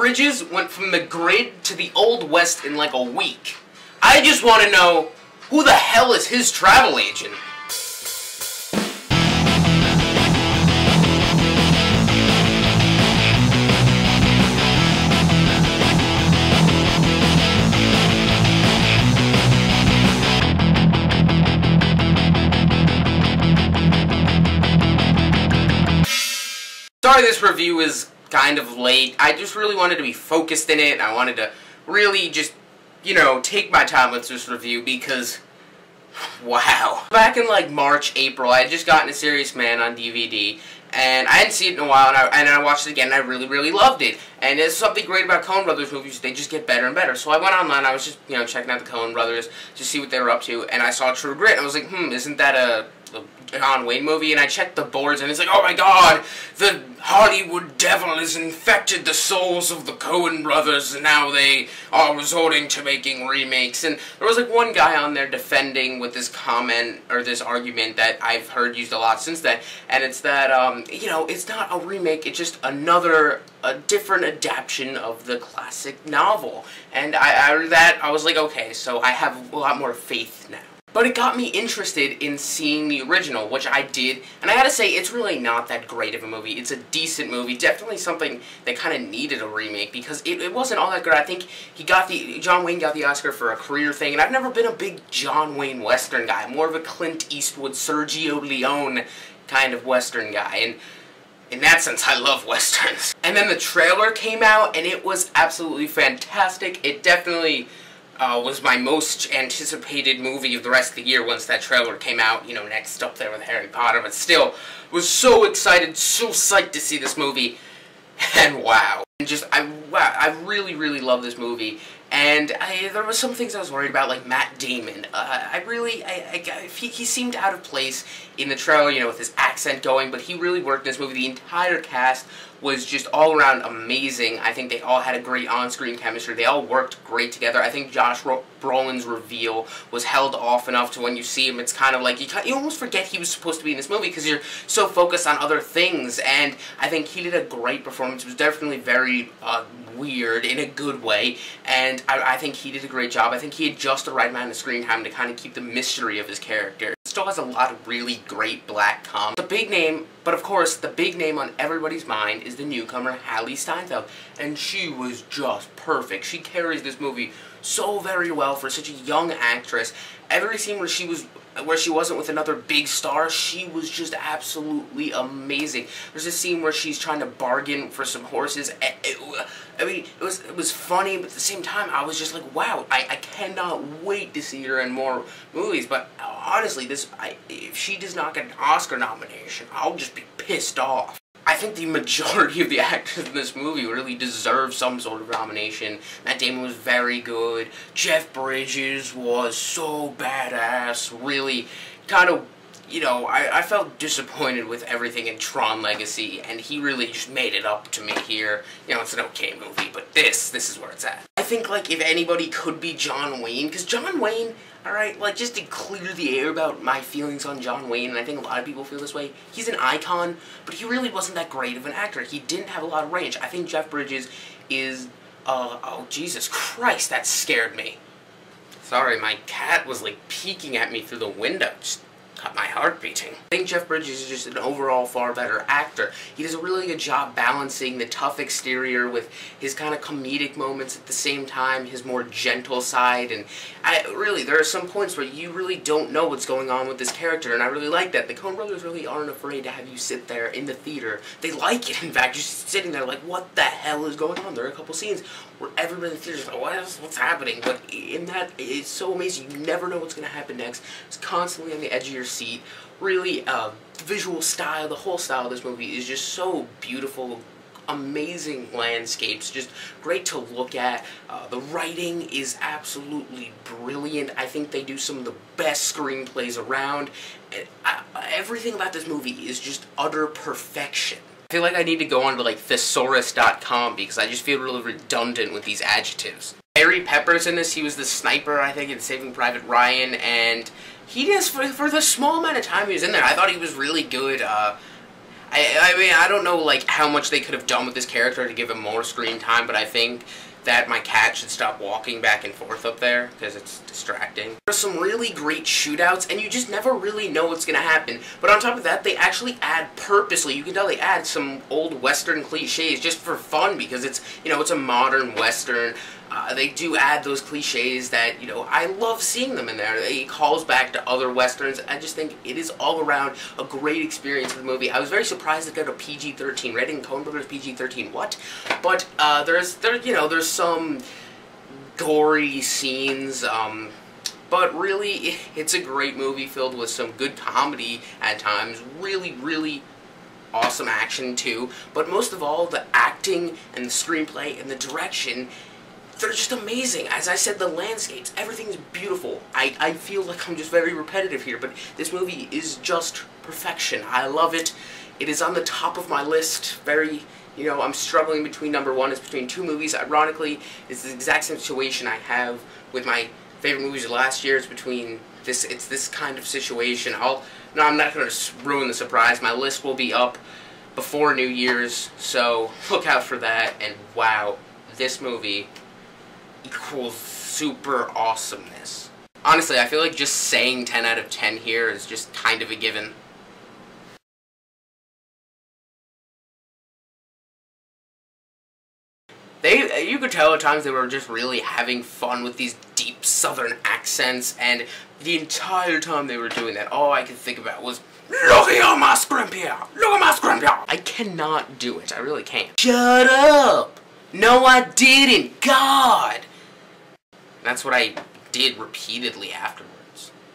Bridges went from the grid to the Old West in like a week. I just want to know, who the hell is his travel agent? Sorry this review is kind of late. I just really wanted to be focused in it. I wanted to really just, you know, take my time with this review because, wow. Back in like March, April, I had just gotten A Serious Man on DVD, and I hadn't seen it in a while, and I watched it again, and I really, really loved it. And there's something great about Coen Brothers movies, they just get better and better. So I went online, I was just, you know, checking out the Coen Brothers to see what they were up to, and I saw True Grit, and I was like, isn't that a John Wayne movie? And I checked the boards, and it's like, oh my god, the Hollywood devil has infected the souls of the Coen Brothers, and now they are resorting to making remakes. And there was like one guy on there defending with this comment, or this argument that I've heard used a lot since then, and it's that, you know, it's not a remake, it's just a different adaption of the classic novel. And I was like, okay, so I have a lot more faith now. But it got me interested in seeing the original, which I did, and I gotta say, it's really not that great of a movie. It's a decent movie, definitely something that kind of needed a remake, because it wasn't all that good. I think John Wayne got the Oscar for a career thing, and I've never been a big John Wayne Western guy. I'm more of a Clint Eastwood, Sergio Leone kind of Western guy, and in that sense, I love Westerns. And then the trailer came out, and it was absolutely fantastic. It definitely was my most anticipated movie of the rest of the year once that trailer came out, you know, next up there with Harry Potter, but still, was so excited, so psyched to see this movie, and wow. And just, I really, really love this movie, and there were some things I was worried about, like Matt Damon. He seemed out of place in the trailer, you know, with his accent going, but he really worked in this movie. The entire cast was just all around amazing. I think they all had a great on-screen chemistry. They all worked great together. I think Josh Brolin's reveal was held off enough to when you see him, it's kind of like, you almost forget he was supposed to be in this movie because you're so focused on other things, and I think he did a great performance. It was definitely very weird in a good way, and I think he did a great job. I think he had just the right amount of screen time to kind of keep the mystery of his character. Still has a lot of really great black comedy. The big name, but of course, the big name on everybody's mind is the newcomer Hailee Steinfeld, and she was just perfect. She carries this movie so very well for such a young actress. Every scene where she wasn't with another big star, she was just absolutely amazing. There's a scene where she's trying to bargain for some horses. I mean, it was funny, but at the same time, I was just like, wow, I cannot wait to see her in more movies. But honestly, if she does not get an Oscar nomination, I'll just be pissed off. I think the majority of the actors in this movie really deserve some sort of nomination. Matt Damon was very good. Jeff Bridges was so badass. Really, kind of, you know, I felt disappointed with everything in Tron Legacy, and he really just made it up to me here. You know, it's an okay movie, but this is where it's at. I think, like, if anybody could be John Wayne, because John Wayne, alright, like, just to clear the air about my feelings on John Wayne, and I think a lot of people feel this way, he's an icon, but he really wasn't that great of an actor. He didn't have a lot of range. I think Jeff Bridges is, oh, Jesus Christ, that scared me. Sorry, my cat was, like, peeking at me through the window. Just got my heart beating. I think Jeff Bridges is just an overall far better actor. He does a really good job balancing the tough exterior with his kind of comedic moments at the same time, his more gentle side, and really, there are some points where you really don't know what's going on with this character, and I really like that. The Coen Brothers really aren't afraid to have you sit there in the theater. They like it, in fact, just sitting there like, what the hell is going on? There are a couple scenes where everybody in the theater is like, what's happening? But in that, it's so amazing. You never know what's going to happen next. It's constantly on the edge of your seat. Really, visual style, the whole style of this movie is just so beautiful. Amazing landscapes, just great to look at. The writing is absolutely brilliant. I think they do some of the best screenplays around. Everything about this movie is just utter perfection. I feel like I need to go on to like thesaurus.com because I just feel really redundant with these adjectives. Harry Pepper's in this. He was the sniper, I think, in Saving Private Ryan, and he just, for the small amount of time he was in there, I thought he was really good. I mean, I don't know, like, how much they could have done with this character to give him more screen time, but I think that my cat should stop walking back and forth up there, because it's distracting. There's some really great shootouts, and you just never really know what's going to happen. But on top of that, they actually add purposely, you can tell they add some old Western cliches just for fun, because it's, you know, it's a modern Western. They do add those cliches that, you know, I love seeing them in there. It calls back to other Westerns. I just think it is all around a great experience for the movie. I was very surprised it got a PG-13 rating. Coen Brothers PG-13, what? But there's some gory scenes, but really, it's a great movie filled with some good comedy at times. Really, really awesome action too. But most of all, the acting and the screenplay and the direction, they're just amazing. As I said, the landscapes, everything's beautiful. I feel like I'm just very repetitive here, but this movie is just perfection. I love it. It is on the top of my list. Very, you know, I'm struggling between number one. It's between two movies. Ironically, it's the exact same situation I have with my favorite movies of last year. It's between this, it's this kind of situation. No, I'm not going to ruin the surprise. My list will be up before New Year's, so look out for that. And wow, this movie equals super awesomeness. Honestly, I feel like just saying 10 out of 10 here is just kind of a given. You could tell at times they were just really having fun with these deep southern accents, and the entire time they were doing that, all I could think about was, "Look at my scrimpier! Look at my scrimpier!" I cannot do it. I really can't. Shut up! No, I didn't! God! That's what I did repeatedly afterwards.